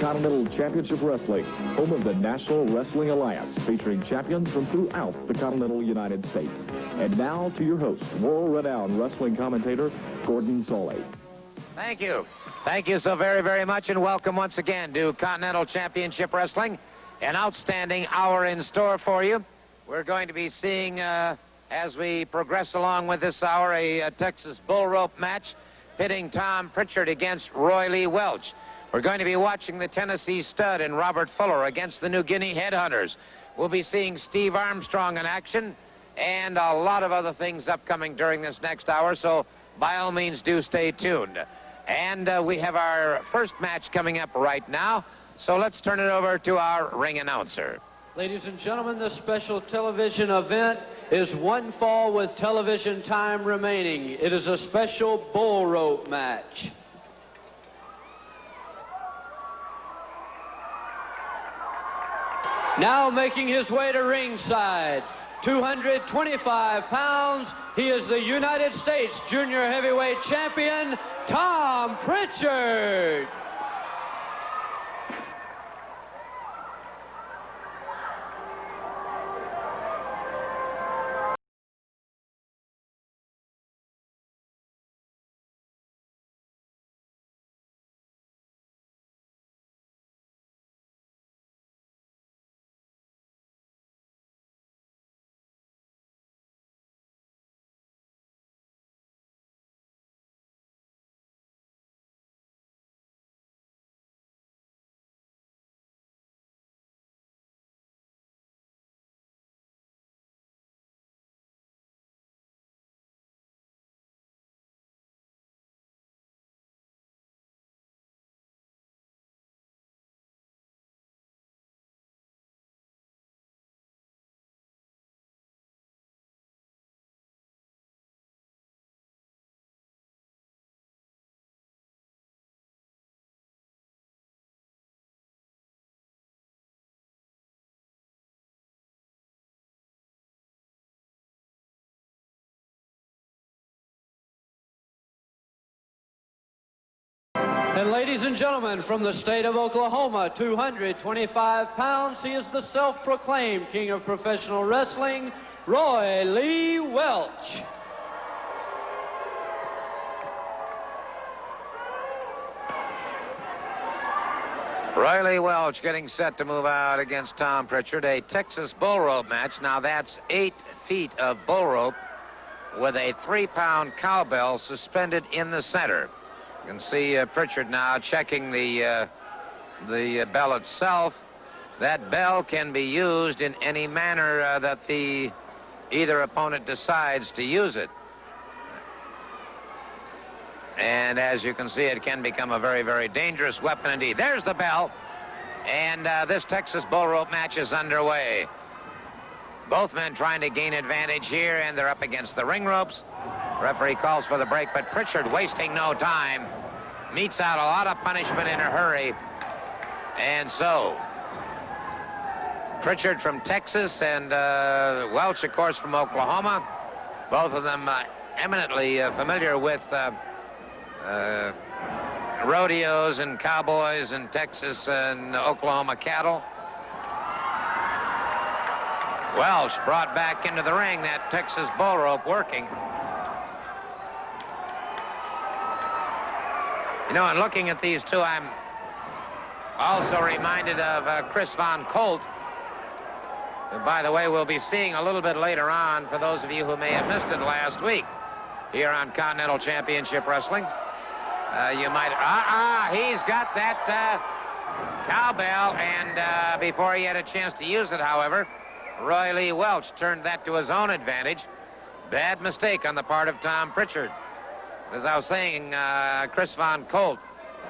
Continental Championship Wrestling, home of the National Wrestling Alliance, featuring champions from throughout the continental United States. And now to your host, world-renowned wrestling commentator, Gordon Soley. Thank you. Thank you so very, very much, and welcome once again to Continental Championship Wrestling. An outstanding hour in store for you. We're going to be seeing, as we progress along with this hour, a Texas bull rope match pitting Tom Pritchard against Roy Lee Welch. We're going to be watching the Tennessee Stud and Robert Fuller against the New Guinea Headhunters. We'll be seeing Steve Armstrong in action and a lot of other things upcoming during this next hour, so by all means do stay tuned. And we have our first match coming up right now, so let's turn it over to our ring announcer. Ladies and gentlemen, this special television event is one fall with television time remaining. It is a special bull rope match. Now making his way to ringside, 225 pounds, he is the United States Junior Heavyweight Champion, Tom Pritchard. And ladies and gentlemen, from the state of Oklahoma, 225 pounds, he is the self-proclaimed king of professional wrestling, Roy Lee Welch. Roy Lee Welch getting set to move out against Tom Pritchard, a Texas bull rope match. Now that's 8 feet of bull rope with a 3-pound cowbell suspended in the center. You can see Pritchard now checking the bell itself. That bell can be used in any manner that either opponent decides to use it. And as you can see, it can become a very, very dangerous weapon indeed. There's the bell, and this Texas bull rope match is underway. Both men trying to gain advantage here, and they're up against the ring ropes. Referee calls for the break, but Pritchard, wasting no time, meets out a lot of punishment in a hurry. And so, Pritchard from Texas and Welch, of course, from Oklahoma. Both of them eminently familiar with rodeos and cowboys in Texas and Oklahoma cattle. Welch brought back into the ring, that Texas bull rope working. You know, and looking at these two, I'm also reminded of Chris Von Colt, who, by the way, we'll be seeing a little bit later on, for those of you who may have missed it last week, here on Continental Championship Wrestling. You might, he's got that cowbell, and before he had a chance to use it, however, Roy Lee Welch turned that to his own advantage. Bad mistake on the part of Tom Pritchard. As I was saying, Chris Von Colt,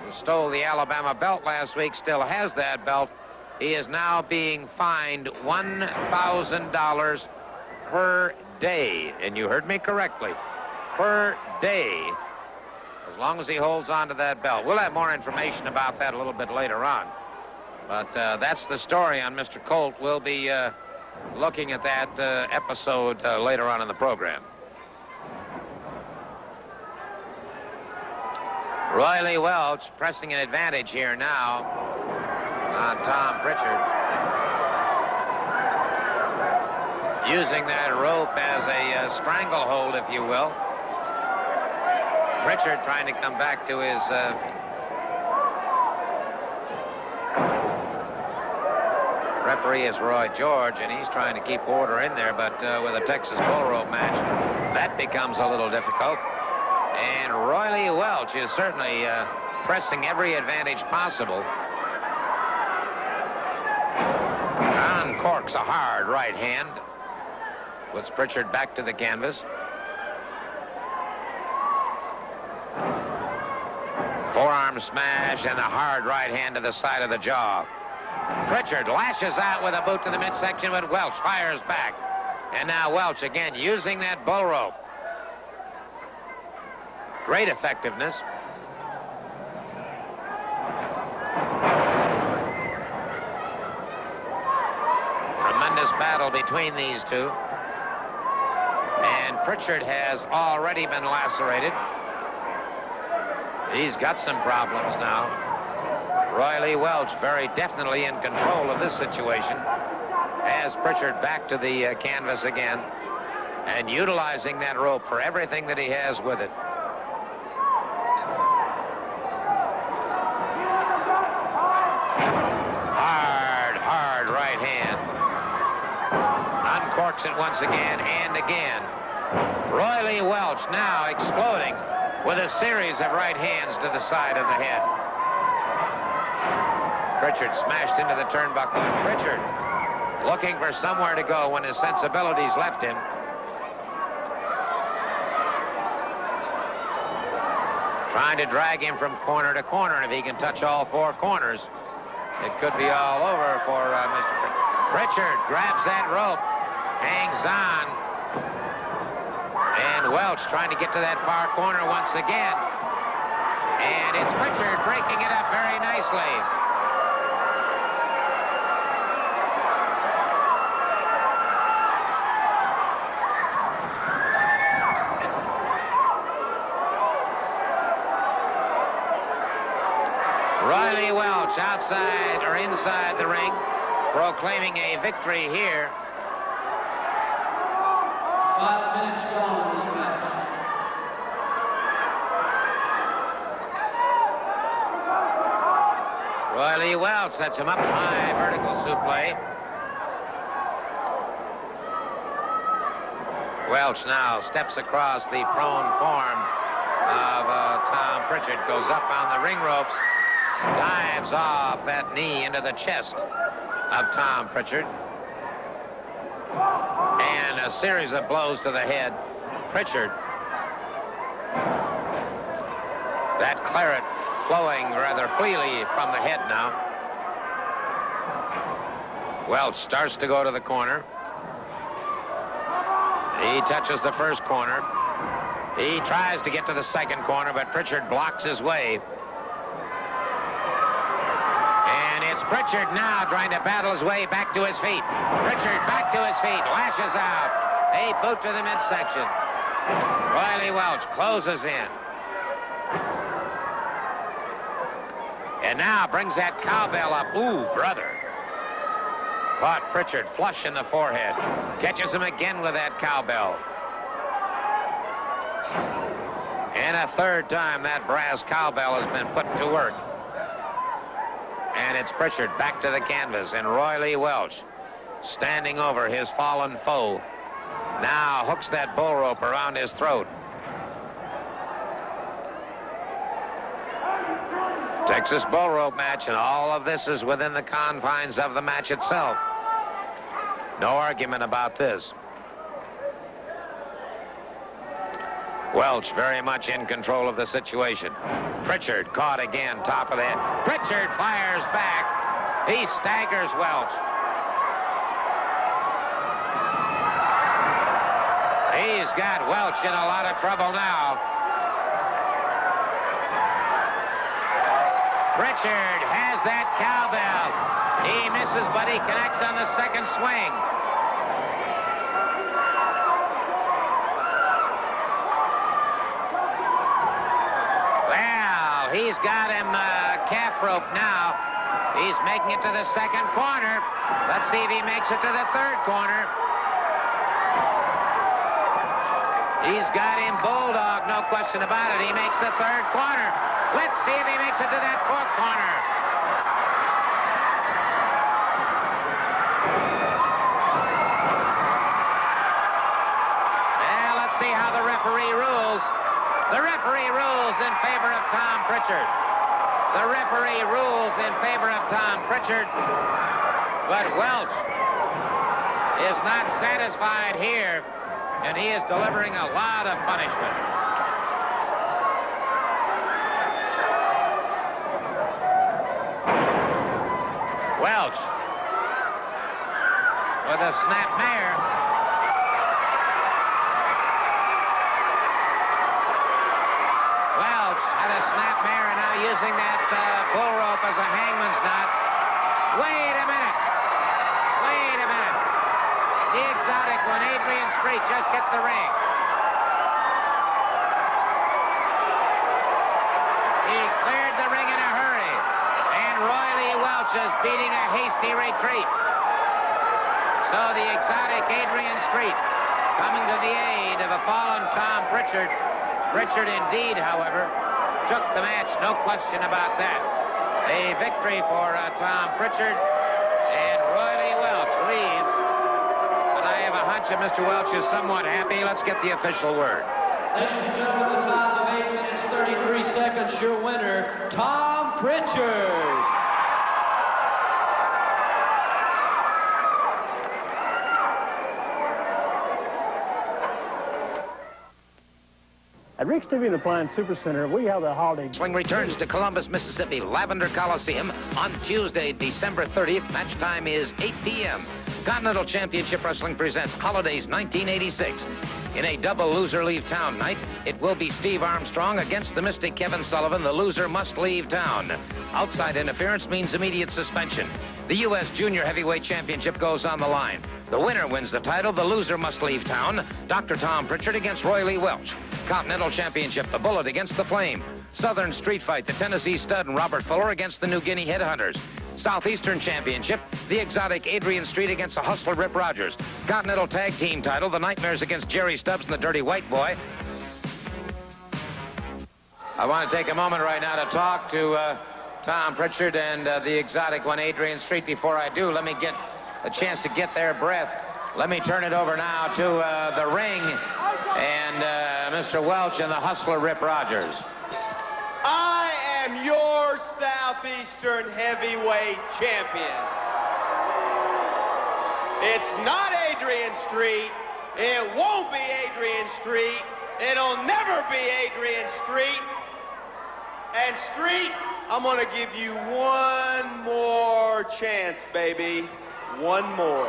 who stole the Alabama belt last week, still has that belt. He is now being fined $1,000 per day. And you heard me correctly, per day, as long as he holds on to that belt. We'll have more information about that a little bit later on. But that's the story on Mr. Colt. We'll be looking at that episode later on in the program. Roy Lee Welch pressing an advantage here now. on Tom Pritchard. Using that rope as a stranglehold, if you will. Pritchard trying to come back to his referee is Roy George, and he's trying to keep order in there, but with a Texas bull rope match, that becomes a little difficult. And Roy Welch is certainly pressing every advantage possible. Uncorks a hard right hand. Puts Pritchard back to the canvas. Forearm smash and a hard right hand to the side of the jaw. Pritchard lashes out with a boot to the midsection, but Welch fires back. And now Welch again using that bull rope. Great effectiveness. Tremendous battle between these two. And Pritchard has already been lacerated. He's got some problems now. Roy Welch very definitely in control of this situation. Has Pritchard back to the canvas again and utilizing that rope for everything that he has with it. Hard right hand. Uncorks it once again and again. Roy Welch now exploding with a series of right hands to the side of the head. Pritchard smashed into the turnbuckle. Pritchard looking for somewhere to go when his sensibilities left him. Trying to drag him from corner to corner. If he can touch all four corners, it could be all over for Mr. Pritchard. Grabs that rope, hangs on, and Welch trying to get to that far corner once again. And it's Pritchard breaking it up very nicely. Roy Welch outside or inside the ring, proclaiming a victory here. 5 minutes gone in this match. Roy Welch sets him up high, vertical suplex. Welch now steps across the prone form of Tom Pritchard, goes up on the ring ropes, dives off that knee into the chest of Tom Pritchard. And a series of blows to the head. Pritchard. That claret flowing rather freely from the head now. Welch starts to go to the corner. He touches the first corner. He tries to get to the second corner, but Pritchard blocks his way. It's Pritchard now trying to battle his way back to his feet. Pritchard back to his feet, lashes out. A boot to the midsection. Roy Welch closes in. And now brings that cowbell up. Ooh, brother. Caught Pritchard flush in the forehead. Catches him again with that cowbell. And a third time that brass cowbell has been put to work. And it's Pritchard back to the canvas, and Roy Welch standing over his fallen foe. Now hooks that bull rope around his throat. Texas bull rope match, and all of this is within the confines of the match itself. No argument about this. Welch very much in control of the situation. Pritchard caught again, top of the head. Pritchard fires back. He staggers Welch. He's got Welch in a lot of trouble now. Pritchard has that cowbell. He misses, but he connects on the second swing. He's got him calf rope now. He's making it to the second corner. Let's see if he makes it to the third corner. He's got him bulldog, no question about it. He makes the third corner. Let's see if he makes it to that fourth corner. Well, let's see how the referee rules. The referee rules in favor of Tom Pritchard. The referee rules in favor of Tom Pritchard. But Welch is not satisfied here, and he is delivering a lot of punishment. Welch with a snapmare. Welch had a snapmare and now using that bull rope as a hangman's knot. Wait a minute. Wait a minute. The exotic one, Adrian Street, just hit the ring. He cleared the ring in a hurry. And Roy Lee Welch is beating a hasty retreat. So the exotic Adrian Street coming to the aid of a fallen Tom Pritchard. Pritchard indeed, however, took the match, no question about that. A victory for Tom Pritchard, and Roy Lee Welch leaves. But I have a hunch that Mr. Welch is somewhat happy. Let's get the official word. Ladies and gentlemen, the time of 8 minutes, 33 seconds, your winner, Tom Pritchard. At Rick's TV and Appliance Supercenter, we have the holiday. Wrestling returns to Columbus, Mississippi, Lavender Coliseum on Tuesday, December 30th. Match time is 8 p.m. Continental Championship Wrestling presents Holidays 1986. In a double loser leave town night, it will be Steve Armstrong against the Mystic Kevin Sullivan. The loser must leave town. Outside interference means immediate suspension. The U.S. Junior Heavyweight Championship goes on the line. The winner wins the title. The loser must leave town. Dr. Tom Pritchard against Roy Lee Welch. Continental Championship, the Bullet against the Flame. Southern Street Fight, the Tennessee Stud and Robert Fuller against the New Guinea Headhunters. Southeastern Championship, the exotic Adrian Street against the Hustler Rip Rogers. Continental Tag Team title, the Nightmares against Jerry Stubbs and the Dirty White Boy. I want to take a moment right now to talk to Tom Pritchard and the exotic one, Adrian Street. Before I do, let me get a chance to get their breath. Let me turn it over now to the ring and Mr. Welch and the Hustler Rip Rogers. I am your Southeastern Heavyweight Champion. It's not Adrian Street. It won't be Adrian Street. It'll never be Adrian Street. And Street, I'm going to give you one more chance, baby. One more.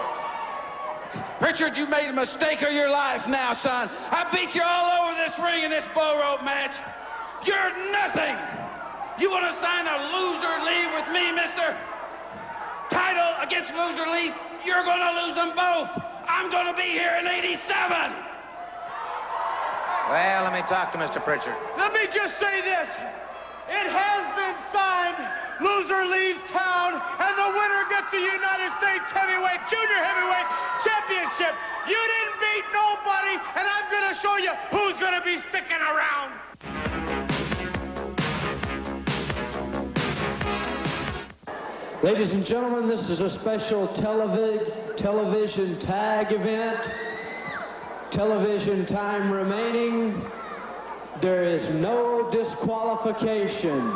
Pritchard, you made a mistake of your life now, son. I beat you all over this ring in this bull rope match. You're nothing. You want to sign a loser leave with me, mister? Title against loser leave, you're going to lose them both. I'm going to be here in 87. Well, let me talk to Mr. Pritchard. Let me just say this. It has been signed. Loser leaves town, and the winner gets the United States Heavyweight, Junior Heavyweight Championship. You didn't beat nobody, and I'm going to show you who's going to be sticking around. Ladies and gentlemen, this is a special television tag event. Television time remaining. There is no disqualification.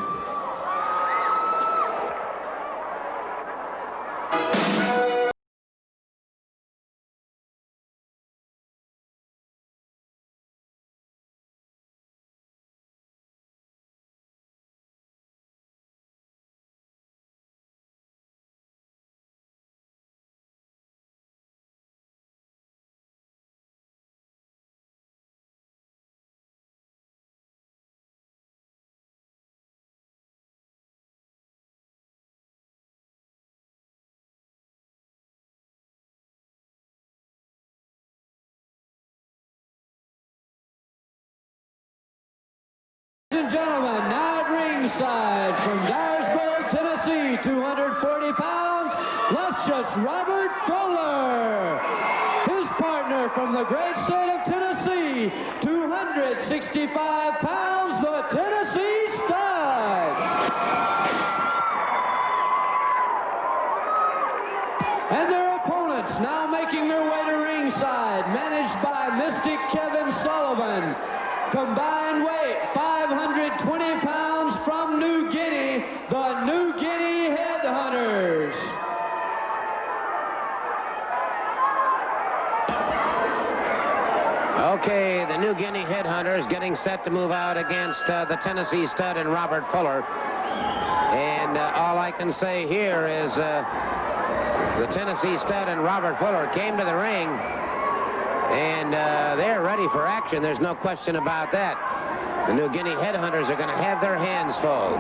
Ladies and gentlemen, now at ringside from Dyersburg, Tennessee, 240 Robert Fuller. His partner from the great state of Tennessee, 265 pounds, the Tennessee Stud. And their opponents now making their way to ringside, managed by Mystic Kevin Sullivan. Combined weight, 520 pounds from New Guinea, the New Guinea Headhunters. Okay, the New Guinea Headhunters getting set to move out against the Tennessee Stud and Robert Fuller. And all I can say here is the Tennessee Stud and Robert Fuller came to the ring, and they're ready for action. There's no question about that. The New Guinea Headhunters are going to have their hands full.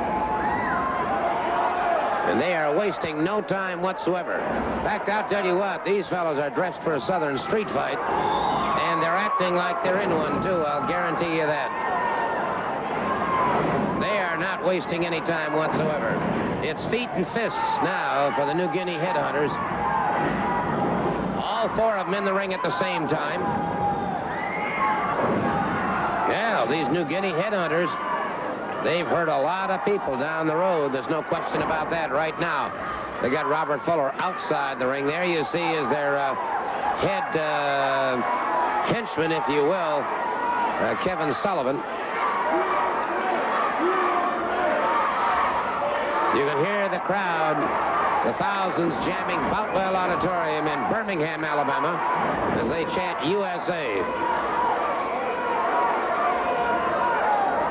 And they are wasting no time whatsoever. In fact, I'll tell you what, these fellows are dressed for a Southern street fight, and they're acting like they're in one, too. I'll guarantee you that. They are not wasting any time whatsoever. It's feet and fists now for the New Guinea Headhunters. All four of them in the ring at the same time. Yeah, these New Guinea Headhunters, they've hurt a lot of people down the road. There's no question about that right now. They got Robert Fuller outside the ring. There you see is their head henchman, if you will, Kevin Sullivan. You can hear the crowd, the thousands jamming Boutwell Auditorium in Birmingham, Alabama, as they chant USA.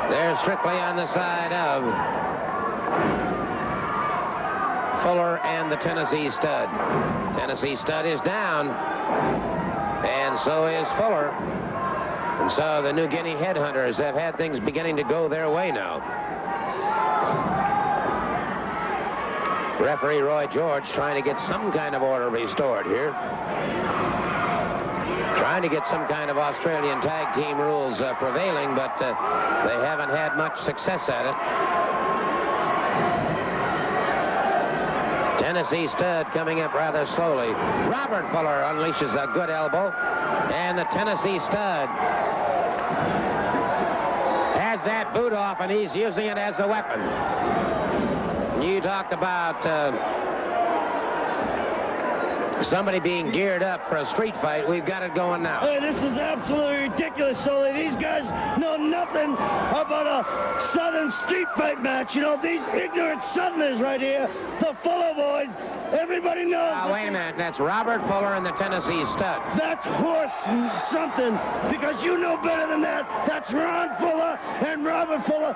They're strictly on the side of Fuller and the Tennessee Stud. Tennessee Stud is down, and so is Fuller. And so the New Guinea Headhunters have had things beginning to go their way now. Referee Roy George trying to get some kind of order restored here. Trying to get some kind of Australian tag team rules prevailing, but they haven't had much success at it. Tennessee Stud coming up rather slowly. Robert Fuller unleashes a good elbow, and the Tennessee Stud has that boot off, and he's using it as a weapon. You talk about somebody being geared up for a street fight. We've got it going now. Hey, this is absolutely ridiculous, Sully. These guys know nothing about a Southern street fight match. You know, these ignorant Southerners right here, the Fuller boys, everybody knows. Now, wait a minute. That's Robert Fuller and the Tennessee Stud. That's horse something, because you know better than that. That's Ron Fuller and Robert Fuller.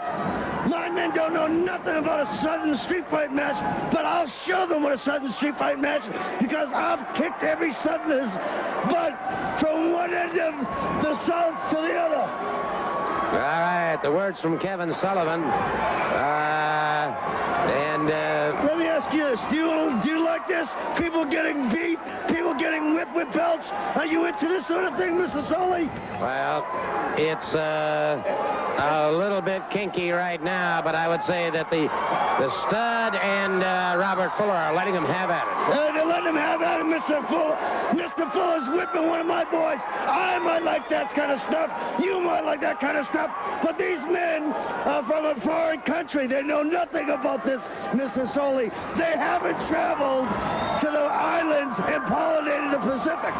My men don't know nothing about a Southern street fight match, but I'll show them what a Southern street fight match, because I've kicked every Southerner's butt from one end of the South to the other. All right, the words from Kevin Sullivan. Let me ask you this. Do you like this? People getting beat, people getting whipped with belts. Are you into this sort of thing, Mr. Sully? Well, it's a little bit kinky right now, but I would say that the Stud and Robert Fuller are letting them have at it. They're letting him have at it, Mr. Fuller. Mr. Fuller's whipping one of my boys. I might like that kind of stuff. You might like that kind of stuff. But these men are from a foreign country. They know nothing about this, Mr. Sully. They haven't traveled to the islands and pollinated the Pacific.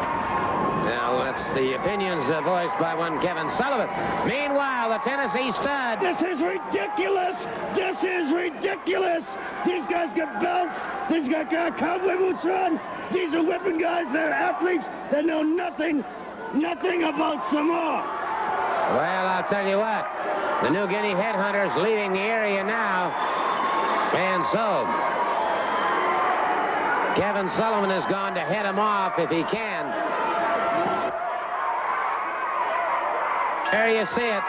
Now, that's the opinions voiced by one Kevin Sullivan. Meanwhile, the Tennessee Stud. This is ridiculous. This is ridiculous. These guys got belts. These guys got cowboy boots on. These are whipping guys. They're athletes that know nothing about Samoa. Well, I'll tell you what. The New Guinea Headhunters leaving the area now. And so, Kevin Sullivan has gone to head him off if he can. There you see it.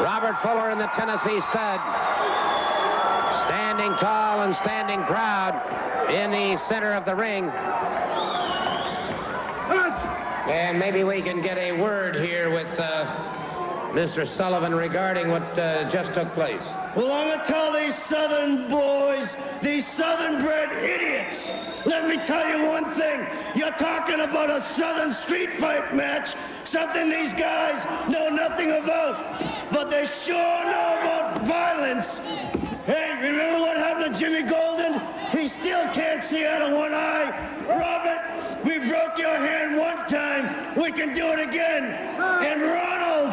Robert Fuller and the Tennessee Stud. Standing tall and standing proud in the center of the ring. And maybe we can get a word here with Mr. Sullivan regarding what just took place. Well, I'm going to tell these Southern boys, these Southern-bred idiots, let me tell you one thing. You're talking about a Southern street fight match, something these guys know nothing about, but they sure know about violence. Hey, remember what happened to Jimmy Golden? He still can't see out of one eye. Robert, we broke your hand one time. We can do it again. And Ronald,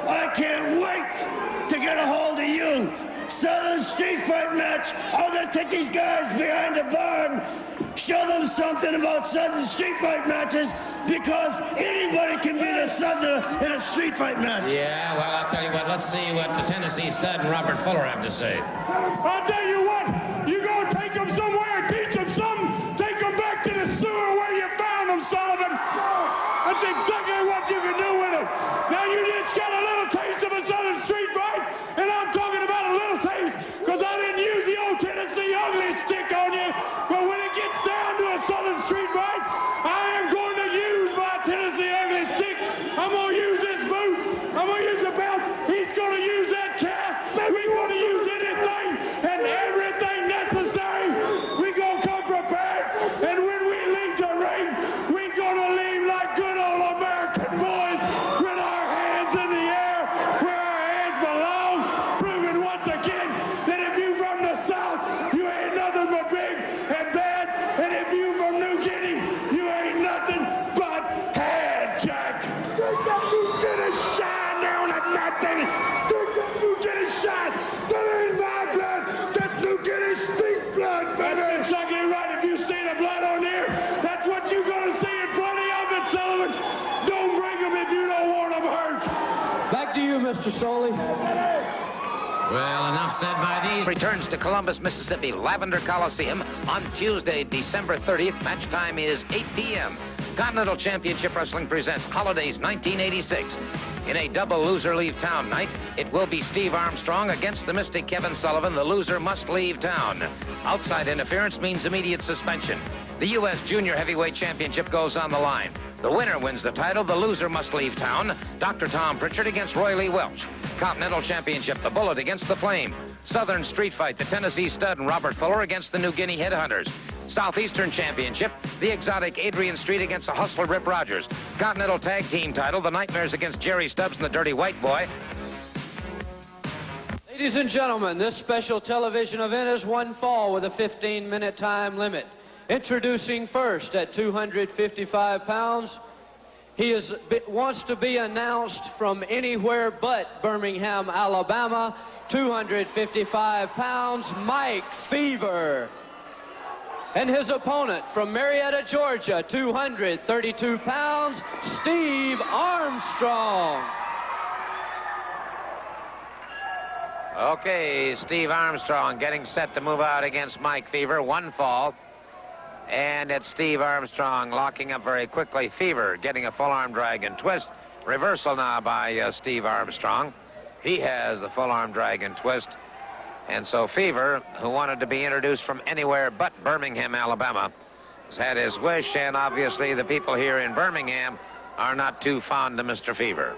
I can't wait to get a hold of you. Southern street fight match. I'm going to take these guys behind the barn, show them something about Southern street fight matches, because anybody can be the Southerner in a street fight match. Yeah, well, I'll tell you what. Let's see what the Tennessee Stud and Robert Fuller have to say. I'll tell you what. You go take them somewhere, teach them something, take them back to the sewer where you found them, Sullivan. That's exactly what you can do with them. Now, you just got a little taste of a Southern street fight, and I'm talking about a little taste, because I didn't use the old Tennessee ugly stick on you, but when it gets down to a Southern street fight, I am going to use my Tennessee ugly stick. I'm going to use this boot. I'm going to use the belt. He's going to use that cast. We're going to use anything and everything necessary. We're going to come prepared, and when we leave the ring, we're going to leave like good old American boys with our hands in the air where our hands belong, proving once again that if you from the South, you ain't nothing but big and bad, and if you from New Guinea, you ain't nothing but head jack. Think that you get a shine down at nothing. Think that you get a shine. That ain't my blood. That's New Guinea stink blood, baby. That's exactly right. If you see the blood on here, that's what you're going to see, and plenty of it, Sullivan. Don't bring them if you don't want them hurt. Back to you, Mr. Soley. Well, enough said by these. Returns to Columbus, Mississippi, Lavender Coliseum on Tuesday, December 30th. Match time is 8 p.m. Continental Championship Wrestling presents Holidays 1986. In a double loser leave town night, it will be Steve Armstrong against the Mystic Kevin Sullivan. The loser must leave town. Outside interference means immediate suspension. The U.S. Junior Heavyweight Championship goes on the line. The winner wins the title. The loser must leave town. Dr. Tom Pritchard against Roy Lee Welch. Continental Championship, the Bullet against the Flame. Southern Street Fight, the Tennessee Stud and Robert Fuller against the New Guinea Headhunters. Southeastern Championship, the exotic Adrian Street against the Hustler Rip Rogers. Continental Tag Team title, the Nightmares against Jerry Stubbs and the Dirty White Boy. Ladies and gentlemen, this special television event is one fall with a 15-minute time limit. Introducing first at 255 pounds, he wants to be announced from anywhere but Birmingham, Alabama, 255 pounds, Mike Fever. And his opponent from Marietta, Georgia, 232 pounds, Steve Armstrong. Okay, Steve Armstrong getting set to move out against Mike Fever. One fall. And it's Steve Armstrong locking up very quickly. Fever getting a full arm drag and twist. Reversal now by Steve Armstrong. He has the full arm drag and twist. And so Fever, who wanted to be introduced from anywhere but Birmingham, Alabama, has had his wish, and obviously the people here in Birmingham are not too fond of Mr. Fever.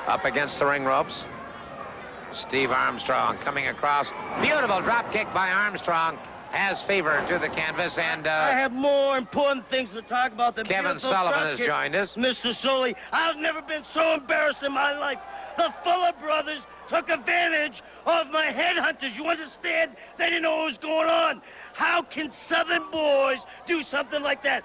Up against the ring ropes, Steve Armstrong coming across. Beautiful drop kick by Armstrong. Has Fever to the canvas, and I have more important things to talk about than Kevin Sullivan has joined us. Mr. Soley, I've never been so embarrassed in my life. The Fuller brothers took advantage of my headhunters. You understand? They didn't know what was going on. How can Southern boys do something like that?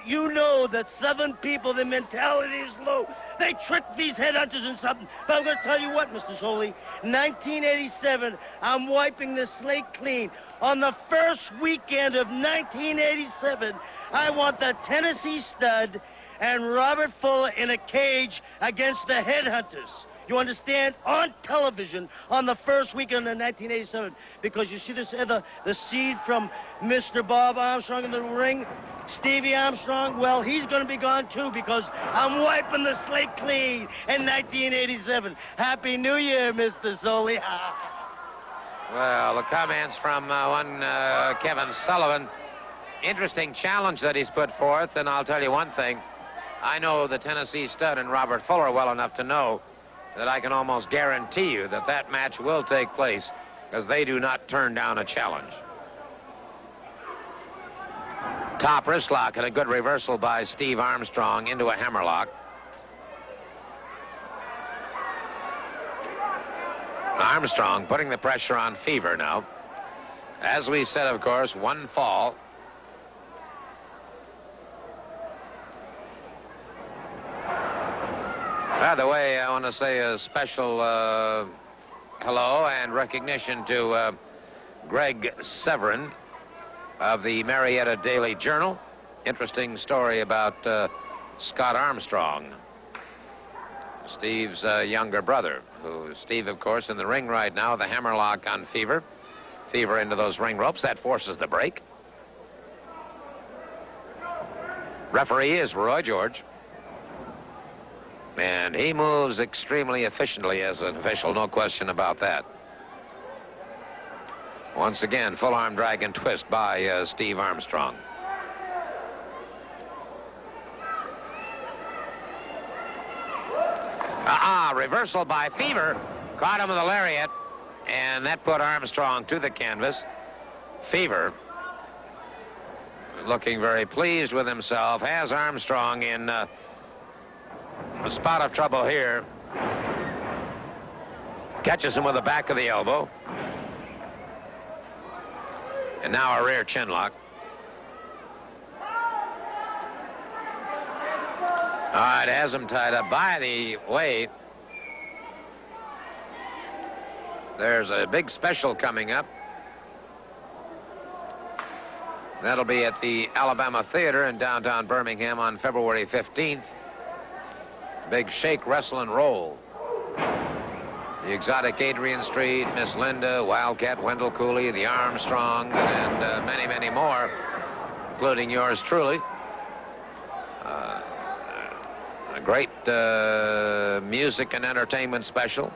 You know that Southern people, their mentality is low. They tricked these headhunters in something. But I'm going to tell you what, Mr. Soley. 1987, I'm wiping the slate clean. On the first weekend of 1987, I want the Tennessee Stud and Robert Fuller in a cage against the headhunters. You understand? On television on the first weekend of 1987. Because you see this, the seed from Mr. Bob Armstrong in the ring, Stevie Armstrong, well, he's going to be gone too because I'm wiping the slate clean in 1987. Happy New Year, Mr. Soley. Well, the comments from one Kevin Sullivan. Interesting challenge that he's put forth, and I'll tell you one thing. I know the Tennessee Stud and Robert Fuller well enough to know that I can almost guarantee you that that match will take place, because they do not turn down a challenge. Top wrist lock and a good reversal by Steve Armstrong into a hammerlock. Armstrong putting the pressure on Fever now. As we said, of course, one fall. By the way, I want to say a special hello and recognition to Greg Severin of the Marietta Daily Journal. Interesting story about Scott Armstrong, Steve's younger brother, who Steve, of course, in the ring right now, the hammerlock on Fever. Fever into those ring ropes. That forces the break. Referee is Roy George. And he moves extremely efficiently as an official, no question about that. Once again, full arm drag and twist by Steve Armstrong. Reversal by Fever. Caught him with a lariat, and that put Armstrong to the canvas. Fever, looking very pleased with himself, has Armstrong in a spot of trouble here. Catches him with the back of the elbow. And now a rear chin lock. All right, has him tied up. By the way, there's a big special coming up. That'll be at the Alabama Theater in downtown Birmingham on February 15th. Big shake, wrestle, and roll. The exotic Adrian Street, Miss Linda, Wildcat Wendell Cooley, the Armstrongs, and many, many more, including yours truly. A great music and entertainment special.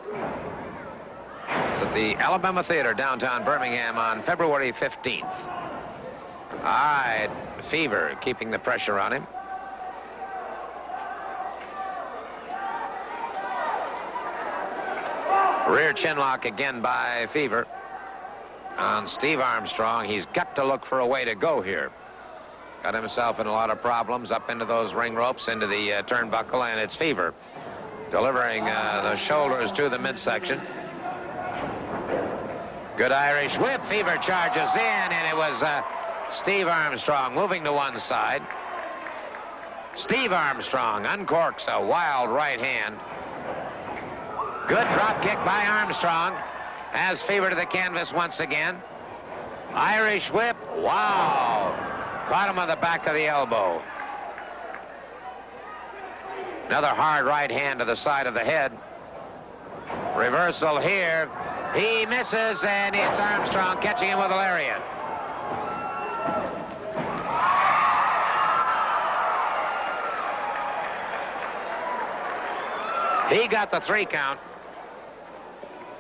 It's at the Alabama Theater, downtown Birmingham on February 15th. All right, Fever keeping the pressure on him. Rear chin lock again by Fever on Steve Armstrong. He's got to look for a way to go here. Got himself in a lot of problems up into those ring ropes, into the turnbuckle, and it's Fever delivering the shoulders to the midsection. Good Irish whip. Fever charges in, and it was Steve Armstrong moving to one side. Steve Armstrong uncorks a wild right hand. Good drop kick by Armstrong. Has Fever to the canvas once again. Irish whip. Wow. Caught him on the back of the elbow. Another hard right hand to the side of the head. Reversal here. He misses, and it's Armstrong catching him with a lariat. He got the 3 count.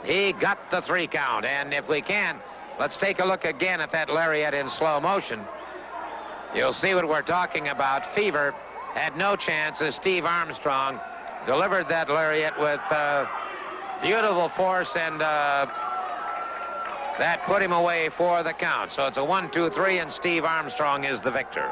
He got the 3 count. And if we can, let's take a look again at that lariat in slow motion. You'll see what we're talking about. Fever had no chance as Steve Armstrong delivered that lariat with beautiful force, and that put him away for the count. So it's a 1-2-3, and Steve Armstrong is the victor.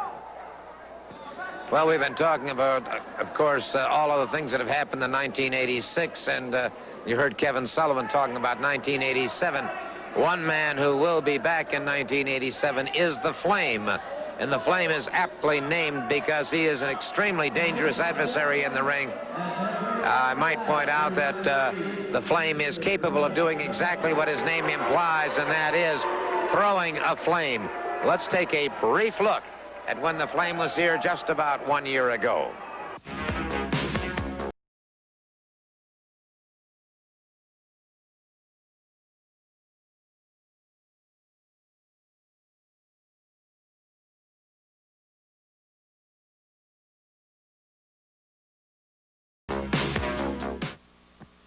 Well, we've been talking about, of course, all of the things that have happened in 1986, and you heard Kevin Sullivan talking about 1987. One man who will be back in 1987 is the Flame. And the Flame is aptly named because he is an extremely dangerous adversary in the ring. I might point out that the Flame is capable of doing exactly what his name implies, and that is throwing a flame. Let's take a brief look at when the Flame was here just about 1 year ago.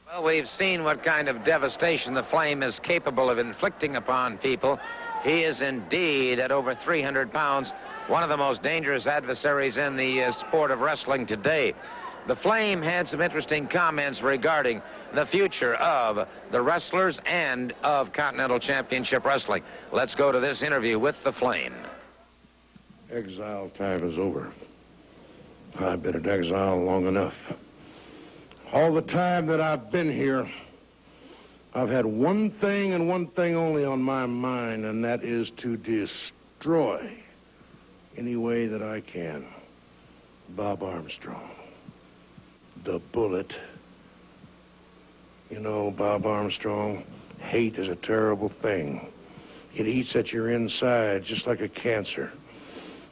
Well, we've seen what kind of devastation the Flame is capable of inflicting upon people. He is indeed, at over 300 pounds, one of the most dangerous adversaries in the sport of wrestling today. the Flame had some interesting comments regarding the future of the wrestlers and of Continental Championship Wrestling. Let's go to this interview with the Flame. Exile time is over. I've been in exile long enough. All the time that I've been here, I've had one thing and one thing only on my mind, and that is to destroy any way that I can Bob Armstrong, the Bullet. You know, Bob Armstrong, hate is a terrible thing. It eats at your inside just like a cancer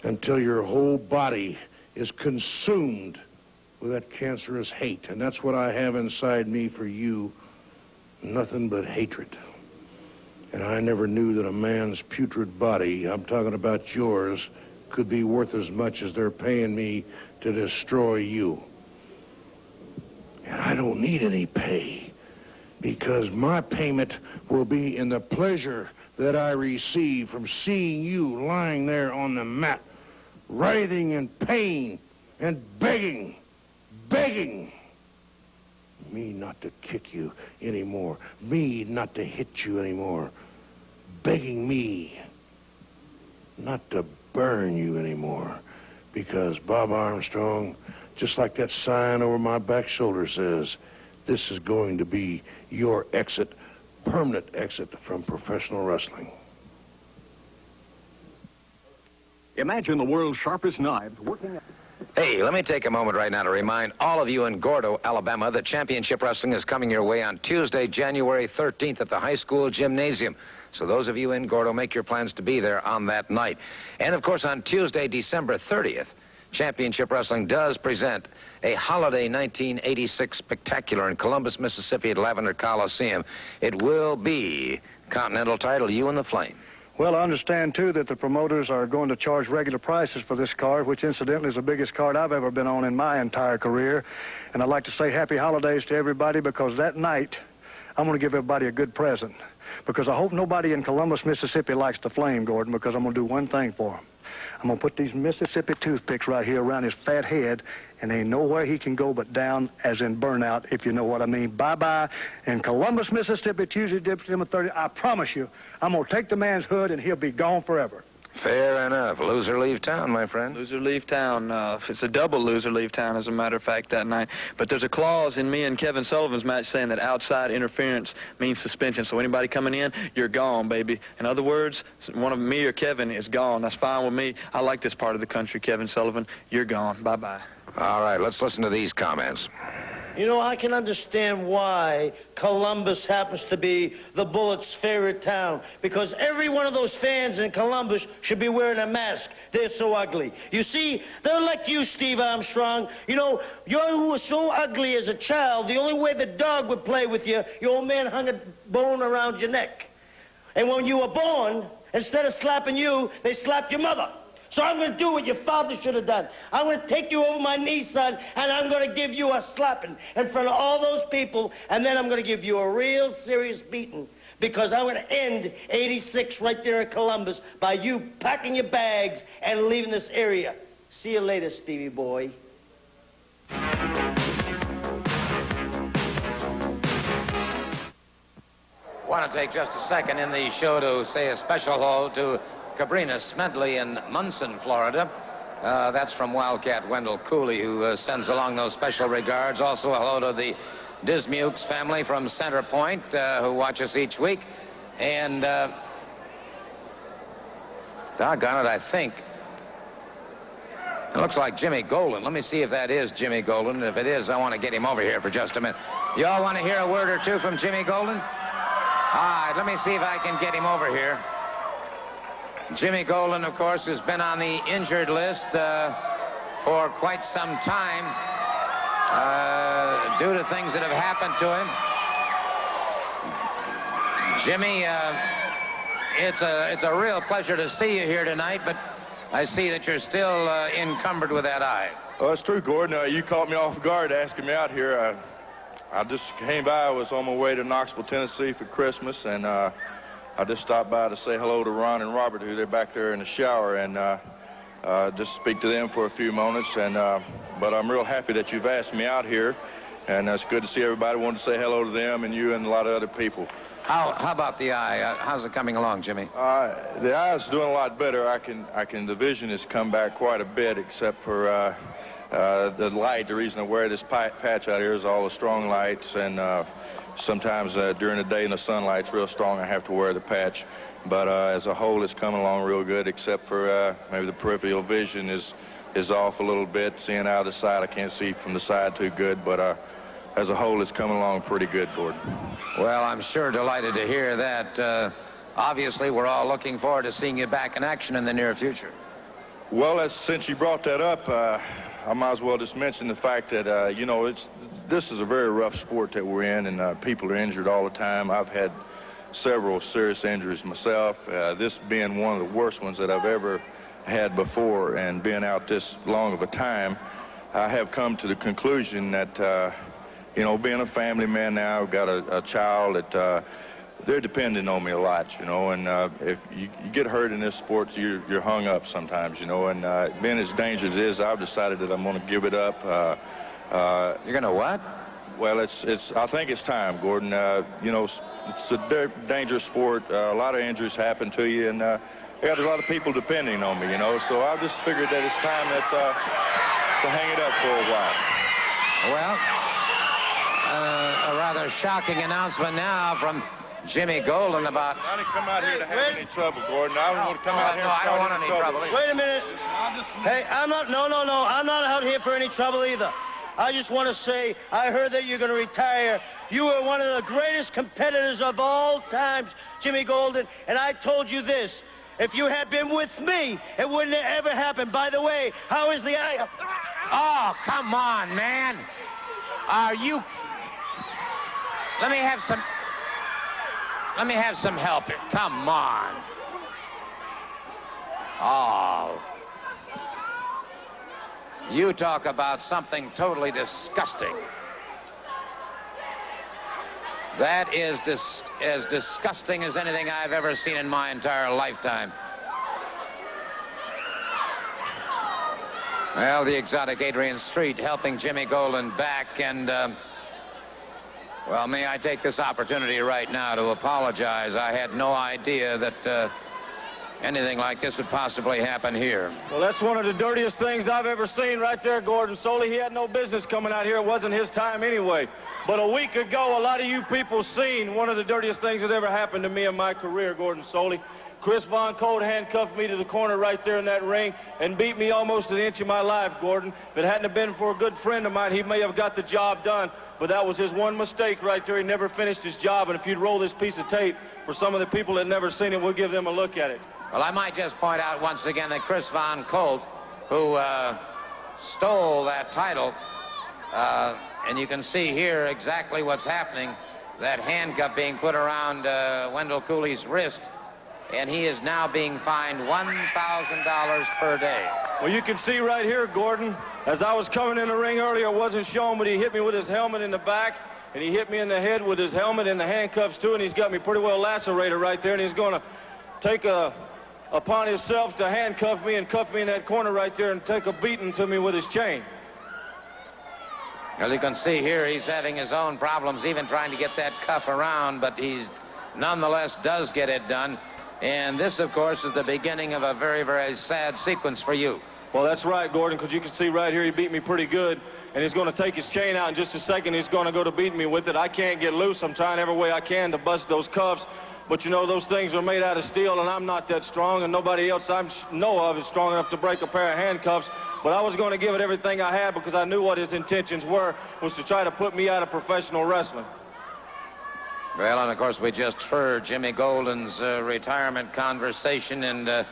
until your whole body is consumed with that cancerous hate. And that's what I have inside me for you, nothing but hatred. And I never knew that a man's putrid body, I'm talking about yours, could be worth as much as they're paying me to destroy you. And I don't need any pay, because my payment will be in the pleasure that I receive from seeing you lying there on the mat, writhing in pain and begging me not to kick you anymore, me not to hit you anymore, begging me not to burn you anymore, because Bob Armstrong, just like that sign over my back shoulder says, this is going to be your exit, permanent exit from professional wrestling. Imagine the world's sharpest knives working. Hey, let me take a moment right now to remind all of you in Gordo, Alabama, that Championship Wrestling is coming your way on Tuesday, January 13th at the high school gymnasium. So those of you in Gordo, make your plans to be there on that night. And, of course, on Tuesday, December 30th, Championship Wrestling does present a holiday 1986 spectacular in Columbus, Mississippi at Lavender Coliseum. It will be Continental title, you and the Flame. Well, I understand, too, that the promoters are going to charge regular prices for this card, which, incidentally, is the biggest card I've ever been on in my entire career. And I'd like to say happy holidays to everybody, because that night, I'm going to give everybody a good present. Because I hope nobody in Columbus, Mississippi likes the Flame, Gordon, because I'm going to do one thing for him. I'm going to put these Mississippi toothpicks right here around his fat head, and there ain't nowhere he can go but down, as in burnout, if you know what I mean. Bye-bye. In Columbus, Mississippi, Tuesday, December 30th, I promise you, I'm going to take the man's hood, and he'll be gone forever. Fair enough. Loser leave town, my friend. Loser leave town. It's a double loser leave town, as a matter of fact, that night. But there's a clause in me and Kevin Sullivan's match saying that outside interference means suspension. So anybody coming in, you're gone, baby. In other words, one of me or Kevin is gone. That's fine with me. I like this part of the country, Kevin Sullivan. You're gone. Bye-bye. All right, let's listen to these comments. You know, I can understand why Columbus happens to be the Bullet's favorite town, because every one of those fans in Columbus should be wearing a mask. They're so ugly. You see, they're like you, Steve Armstrong. You know, you were so ugly as a child, the only way the dog would play with you, your old man hung a bone around your neck. And when you were born, instead of slapping you, they slapped your mother. So I'm going to do what your father should have done. I'm going to take you over my knee, son, and I'm going to give you a slapping in front of all those people, and then I'm going to give you a real serious beating, because I'm going to end 86 right there in Columbus by you packing your bags and leaving this area. See you later, Stevie boy. Want to take just a second in the show to say a special hello to Cabrina Smedley in Munson, Florida. That's from Wildcat Wendell Cooley, who sends along those special regards. Also, a hello to the Dismukes family from Center Point, who watch us each week. And, doggone it, I think it looks like Jimmy Golden. Let me see if that is Jimmy Golden. If it is, I want to get him over here for just a minute. You all want to hear a word or two from Jimmy Golden? All right, let me see if I can get him over here. Jimmy Golden, of course, has been on the injured list for quite some time due to things that have happened to him. Jimmy, it's a real pleasure to see you here tonight, but I see that you're still encumbered with that eye. Well, that's true, Gordon. You caught me off guard asking me out here. I just came by. I was on my way to Knoxville, Tennessee for Christmas, and I just stopped by to say hello to Ron and Robert, who they're back there in the shower, and just speak to them for a few moments. And but I'm real happy that you've asked me out here, and it's good to see everybody. Wanted to say hello to them and you and a lot of other people. How about the eye? How's it coming along, Jimmy? The eye's doing a lot better. The vision has come back quite a bit, except for the light. The reason I wear this patch out here is all the strong lights, and sometimes during the day in the sunlight's real strong, I have to wear the patch. But as a whole, it's coming along real good, except for maybe the peripheral vision is off a little bit. Seeing out of the side, I can't see from the side too good, but as a whole, it's coming along pretty good, Gordon. Well, I'm sure delighted to hear that. Obviously, we're all looking forward to seeing you back in action in the near future. Well, since you brought that up, I might as well just mention the fact that, you know, this is a very rough sport that we're in, and people are injured all the time. I've had several serious injuries myself, this being one of the worst ones that I've ever had before, and being out this long of a time, I have come to the conclusion that, you know, being a family man now, I've got a child that they're depending on me a lot, you know, and if you get hurt in this sport, you're hung up sometimes, you know, and being as dangerous as it is, I've decided that I'm going to give it up. You're going to what? Well, I think it's time, Gordon. You know, it's a dangerous sport. A lot of injuries happen to you, and I got a lot of people depending on me, you know, so I just figured that it's time to hang it up for a while. Well, a rather shocking announcement now from Jimmy Golden about... I didn't come out here to have any trouble, Gordon. I don't want to come out here and I don't want any trouble. Wait a minute. Hey, I'm not out here for any trouble either. I just want to say, I heard that you're going to retire. You were one of the greatest competitors of all times, Jimmy Golden, and I told you this. If you had been with me, it wouldn't have ever happened. By the way, how is the eye? Oh, come on, man. Are you... Let me have some help here. Come on. Oh. You talk about something totally disgusting. That is as disgusting as anything I've ever seen in my entire lifetime. Well, the exotic Adrian Street helping Jimmy Golden back, and well, may I take this opportunity right now to apologize. I had no idea that anything like this would possibly happen here. Well, that's one of the dirtiest things I've ever seen right there, Gordon Soley. He had no business coming out here. It wasn't his time anyway. But a week ago, a lot of you people seen one of the dirtiest things that ever happened to me in my career, Gordon Soley. Chris Von Colt handcuffed me to the corner right there in that ring and beat me almost an inch of my life, Gordon. If it hadn't have been for a good friend of mine, he may have got the job done. But that was his one mistake right there. He never finished his job. And if you'd roll this piece of tape for some of the people that never seen it, we'll give them a look at it. Well, I might just point out once again that Chris Von Colt, who stole that title, and you can see here exactly what's happening, that handcuff being put around Wendell Cooley's wrist, and he is now being fined $1,000 per day. Well, you can see right here, Gordon, as I was coming in the ring earlier, it wasn't shown, but he hit me with his helmet in the back, and he hit me in the head with his helmet and the handcuffs too, and he's got me pretty well lacerated right there, and he's going to take upon himself to handcuff me and cuff me in that corner right there and take a beating to me with his chain. As you can see here, he's having his own problems even trying to get that cuff around, but he's nonetheless does get it done. And this, of course, is the beginning of a very, very sad sequence for you. Well, that's right, Gordon, because you can see right here he beat me pretty good, and he's going to take his chain out in just a second. He's going to go to beat me with it. I can't get loose. I'm trying every way I can to bust those cuffs. But, you know, those things are made out of steel, and I'm not that strong, and nobody else I know of is strong enough to break a pair of handcuffs. But I was going to give it everything I had because I knew what his intentions were, was to try to put me out of professional wrestling. Well, and, of course, we just heard Jimmy Golden's retirement conversation, and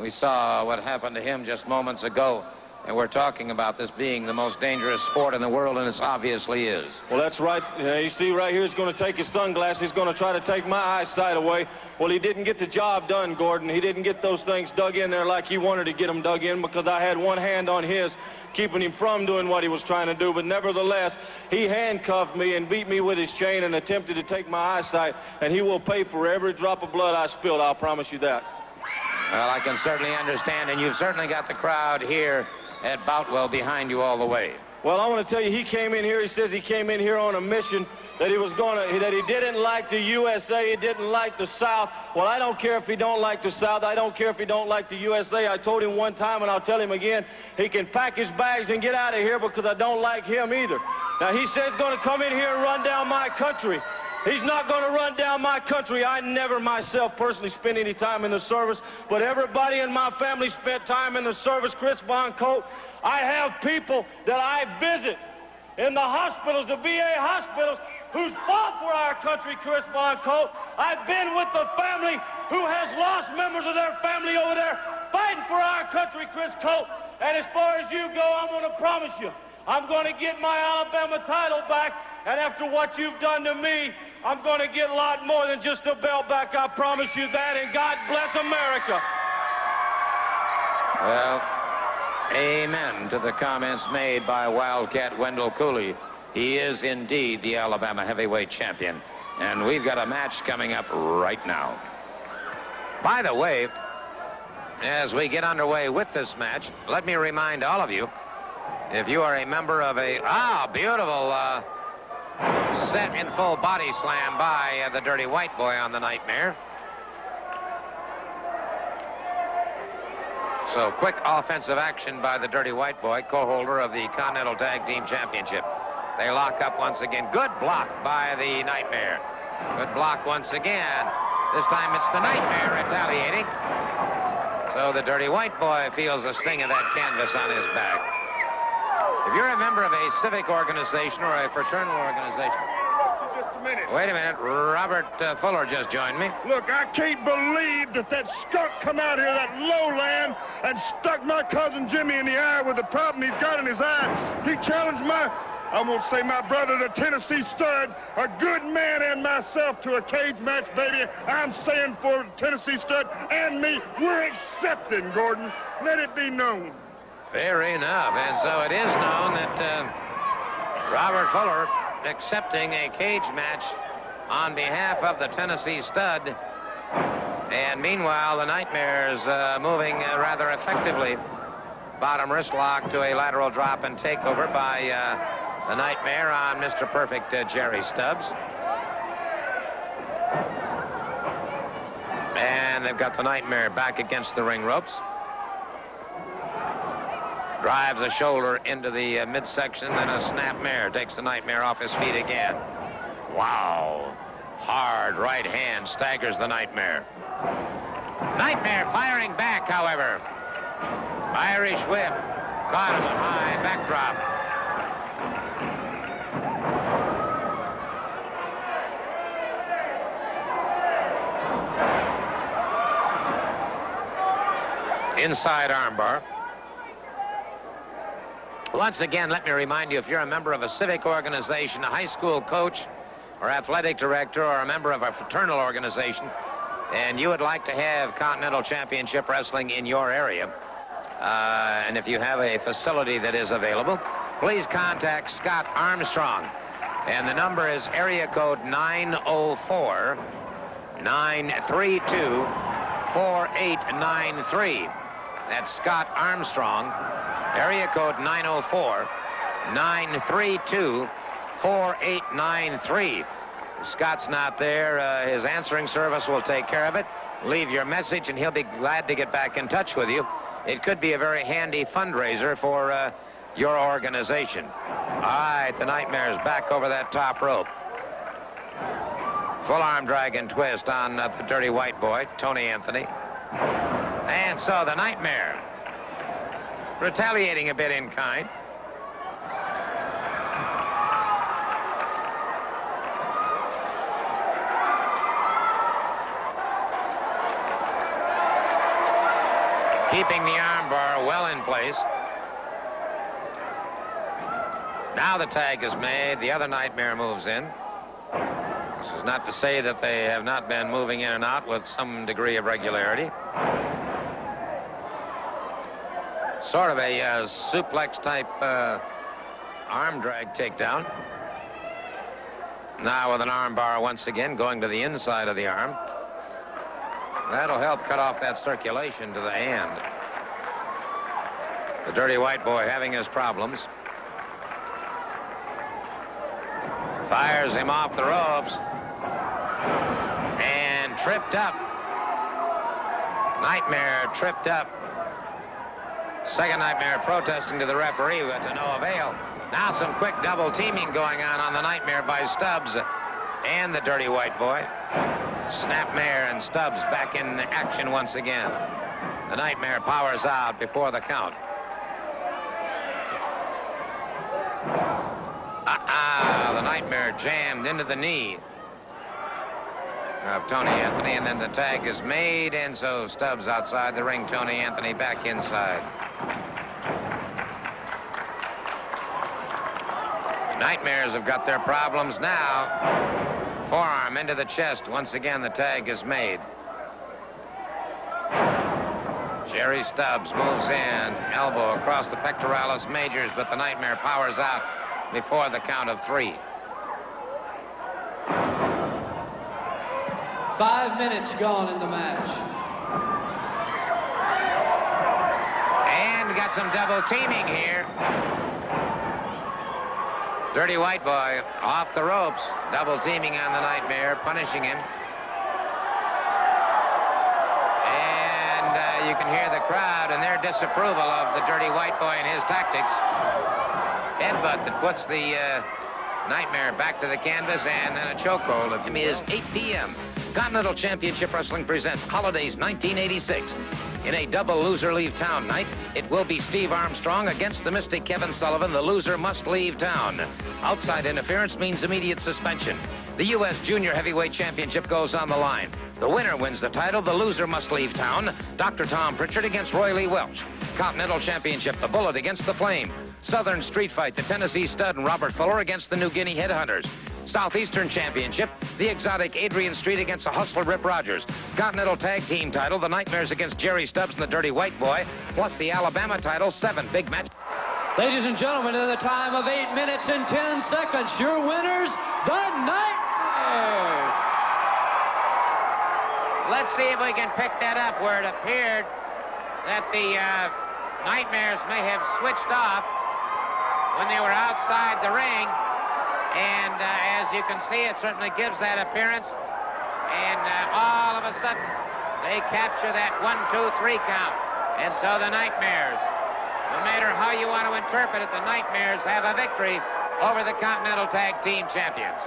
we saw what happened to him just moments ago. And we're talking about this being the most dangerous sport in the world, and it obviously is. Well, that's right. You see right here, he's going to take his sunglasses. He's going to try to take my eyesight away. Well, he didn't get the job done, Gordon. He didn't get those things dug in there like he wanted to get them dug in because I had one hand on his, keeping him from doing what he was trying to do. But nevertheless, he handcuffed me and beat me with his chain and attempted to take my eyesight, and he will pay for every drop of blood I spilled. I'll promise you that. Well, I can certainly understand, and you've certainly got the crowd here at Boutwell behind you all the way. Well, I want to tell you, he came in here, he says he came in here on a mission that he didn't like the USA, he didn't like the South. Well, I don't care if he don't like the South, I don't care if he don't like the USA. I told him one time, and I'll tell him again, he can pack his bags and get out of here because I don't like him either. Now, he says he's going to come in here and run down my country. He's not going to run down my country. I never myself personally spent any time in the service, but everybody in my family spent time in the service. Chris Von Colt, I have people that I visit in the hospitals, the VA hospitals, who's fought for our country, Chris Von Colt. I've been with the family who has lost members of their family over there fighting for our country, Chris Colt. And as far as you go, I'm going to promise you, I'm going to get my Alabama title back. And after what you've done to me, I'm going to get a lot more than just a belt back. I promise you that. And God bless America. Well, amen to the comments made by Wildcat Wendell Cooley. He is indeed the Alabama heavyweight champion. And we've got a match coming up right now. By the way, as we get underway with this match, let me remind all of you, if you are a member of a, beautiful set in full body slam by the Dirty White Boy on the Nightmare. So quick offensive action by the Dirty White Boy, co-holder of the Continental Tag Team Championship. They lock up once again. Good block by the Nightmare. Good block once again. This time it's the Nightmare retaliating. So the Dirty White Boy feels the sting of that canvas on his back. If you're a member of a civic organization or a fraternal organization... Just a minute. Wait a minute. Robert Fuller just joined me. Look, I can't believe that skunk come out here, that lowland, and stuck my cousin Jimmy in the eye with the problem he's got in his eye. He challenged I won't say my brother, the Tennessee Stud, a good man, and myself to a cage match, baby. I'm saying for Tennessee Stud and me, we're accepting, Gordon. Let it be known. Fair enough. And so it is known that Robert Fuller accepting a cage match on behalf of the Tennessee Stud. And meanwhile, the Nightmare's moving rather effectively. Bottom wrist lock to a lateral drop and takeover by the Nightmare on Mr. Perfect Jerry Stubbs. And they've got the Nightmare back against the ring ropes. Drives a shoulder into the midsection, then a snap mare. Takes the Nightmare off his feet again. Wow. Hard right hand staggers the Nightmare. Nightmare firing back, however. Irish whip. Caught him a high backdrop. Inside armbar. Once again, let me remind you, if you're a member of a civic organization, a high school coach, or athletic director, or a member of a fraternal organization, and you would like to have Continental Championship Wrestling in your area, and if you have a facility that is available, please contact Scott Armstrong. And the number is area code 904-932-4893. That's Scott Armstrong, area code 904-932-4893. Scott's not there. His answering service will take care of it. Leave your message, and he'll be glad to get back in touch with you. It could be a very handy fundraiser for your organization. All right, the Nightmare's back over that top rope. Full arm drag and twist on the Dirty White Boy, Tony Anthony. And so the Nightmare retaliating a bit in kind. Keeping the armbar well in place. Now the tag is made. The other Nightmare moves in. This is not to say that they have not been moving in and out with some degree of regularity. Sort of a suplex type arm drag takedown. Now with an arm bar once again going to the inside of the arm. That'll help cut off that circulation to the hand. The Dirty White Boy having his problems. Fires him off the ropes. And tripped up. Nightmare tripped up. Second Nightmare protesting to the referee, but to no avail. Now some quick double teaming going on the Nightmare by Stubbs and the Dirty White Boy. Snapmare and Stubbs back in action once again. The Nightmare powers out before the count. The Nightmare jammed into the knee of Tony Anthony, and then the tag is made, and so Stubbs outside the ring, Tony Anthony back inside. The Nightmares have got their problems now. Forearm into the chest. Once again, the tag is made. Jerry Stubbs moves in, elbow across the pectoralis majors, but the Nightmare powers out before the count of 3. 5 minutes gone in the match. And got some double teaming here. Dirty White Boy off the ropes, double teaming on the Nightmare, punishing him. And you can hear the crowd and their disapproval of the Dirty White Boy and his tactics. Headbutt that puts the Nightmare back to the canvas, and then a chokehold. It is 8 p.m. Continental Championship Wrestling presents Holidays 1986. In a double loser leave town night, it will be Steve Armstrong against the Mystic Kevin Sullivan. The loser must leave town. Outside interference means immediate suspension. The U.S. Junior Heavyweight Championship goes on the line. The winner wins the title. The loser must leave town. Dr. Tom Pritchard against Roy Lee Welch. Continental Championship, the Bullet against the Flame. Southern Street Fight, the Tennessee Stud and Robert Fuller against the New Guinea Headhunters. Southeastern Championship, the exotic Adrian Street against the Hustler Rip Rogers. Continental Tag Team title, the Nightmares against Jerry Stubbs and the Dirty White Boy, plus the Alabama title, 7 big match. Ladies and gentlemen, in the time of 8 minutes and 10 seconds, your winners, the Nightmares. Let's see if we can pick that up where it appeared that the Nightmares may have switched off when they were outside the ring. And as you can see, it certainly gives that appearance. And all of a sudden, they capture that 1, 2, 3 count. And so the Nightmares, no matter how you want to interpret it, the Nightmares have a victory over the Continental Tag Team Champions.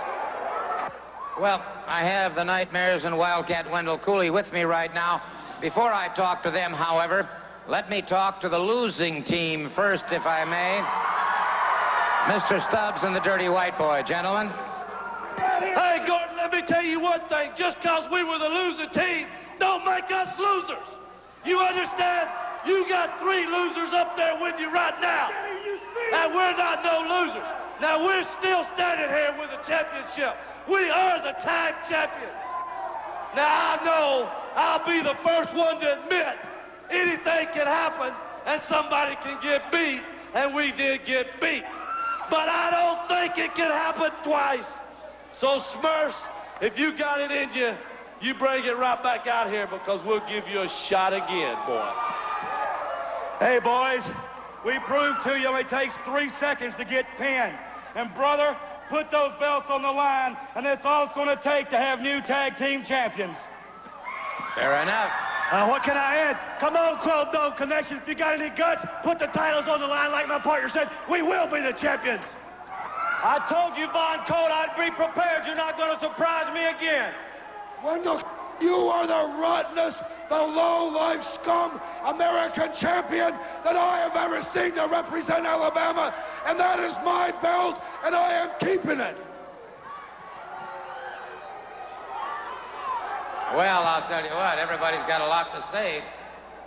Well, I have the Nightmares and Wildcat Wendell Cooley with me right now. Before I talk to them, however, let me talk to the losing team first, if I may. Mr. Stubbs and the Dirty White Boy. Gentlemen. Hey, Gordon, let me tell you one thing. Just because we were the losing team, don't make us losers. You understand? You got 3 losers up there with you right now. And we're not no losers. Now, we're still standing here with the championship. We are the tag champions. Now, I know I'll be the first one to admit anything can happen and somebody can get beat, and we did get beat. But I don't think it can happen twice. So, Smurfs, if you got it in you, you bring it right back out here because we'll give you a shot again, boy. Hey, boys, we proved to you it only takes 3 seconds to get pinned. And, brother, put those belts on the line, and that's all it's going to take to have new tag team champions. Fair enough. What can I add? Come on, Club Dog Connection. If you got any guts, put the titles on the line like my partner said. We will be the champions. I told you, Von Colt, I'd be prepared. You're not going to surprise me again. Wendell, you are the rottenest, the low-life scum American champion that I have ever seen to represent Alabama, and that is my belt, and I am keeping it. Well, I'll tell you what, everybody's got a lot to say,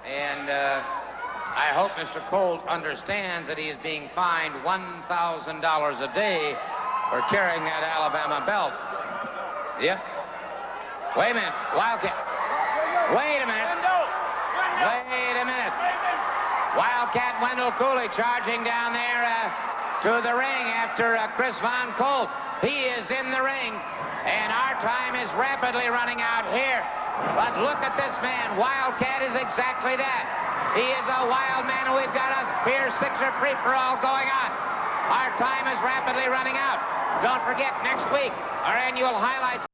and I hope Mr. Colt understands that he is being fined $1,000 a day for carrying that Alabama belt. Yep. Wait a minute, Wildcat. Wait a minute. Wait a minute. Wildcat Wendell Cooley charging down there to the ring after Chris Von Colt. He is in the ring, and our time is rapidly running out here. But look at this man. Wildcat is exactly that. He is a wild man, and we've got a spear sixer free-for-all going on. Our time is rapidly running out. Don't forget, next week, our annual highlights.